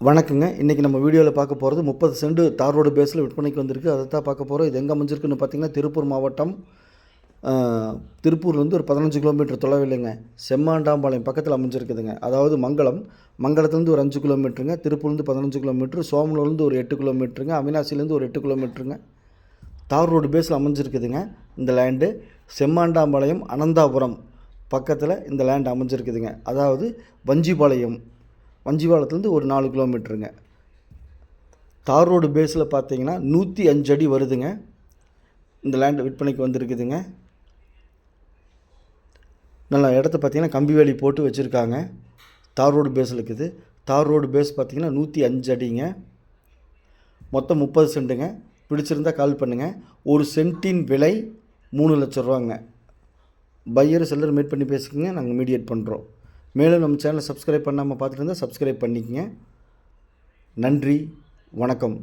வணக்கங்க. இன்றைக்கி நம்ம வீடியோவில் பார்க்க போகிறது 30 சென்ட் தார் ரோடு பேஸில் விற்பனைக்கு வந்திருக்கு. அதை தான் பார்க்க போகிறோம். இது எங்கே அமைஞ்சிருக்குன்னு பார்த்தீங்கன்னா, திருப்பூர் மாவட்டம். திருப்பூர்லேருந்து ஒரு 15 கிலோமீட்டர் தொலைவில்லைங்க. செம்மாண்டாம்பாளையம் பக்கத்தில் அமைஞ்சிருக்குதுங்க. அதாவது மங்களத்துலேருந்து ஒரு 5 கிலோமீட்டருங்க. திருப்பூர்லேருந்து 15 கிலோமீட்டர், சோமனூர்லேருந்து ஒரு 8 கிலோமீட்டருங்க, அவினாசிலேருந்து ஒரு 8 கிலோமீட்டருங்க. தார் ரோடு பேஸில் அமைஞ்சிருக்குதுங்க. இந்த லேண்டு செம்மாண்டாம்பாளையம் அனந்தாபுரம் பக்கத்தில் இந்த லேண்ட் அமைஞ்சிருக்குதுங்க. அதாவது வஞ்சிபாளையத்துலேருந்து ஒரு 4 கிலோமீட்டருங்க. தார் ரோடு பேஸில் பார்த்தீங்கன்னா 105 அடி வருதுங்க. இந்த லேண்ட் விற்பனைக்கு வந்திருக்குதுங்க. நல்லா இடத்த பார்த்தீங்கன்னா கம்பி வேலி போட்டு வச்சுருக்காங்க. தார் ரோடு பேஸில் இருக்குது. தார் ரோடு பேஸ் பார்த்தீங்கன்னா 105 அடிங்க. மொத்தம் 30 சென்ட்டுங்க. பிடிச்சிருந்தால் கால் பண்ணுங்கள். ஒரு சென்ட்டின் விலை 3 லட்ச ரூபாங்க. பையர் செல்லர் மீட் பண்ணி பேசிக்கங்க. நாங்கள் மீடியேட் பண்ணுறோம். மேலும் நம்ம சேனலை சப்ஸ்கிரைப் பண்ணாமல் பார்த்துட்டு இருந்தால் சப்ஸ்கிரைப் பண்ணிக்கங்க. நன்றி, வணக்கம்.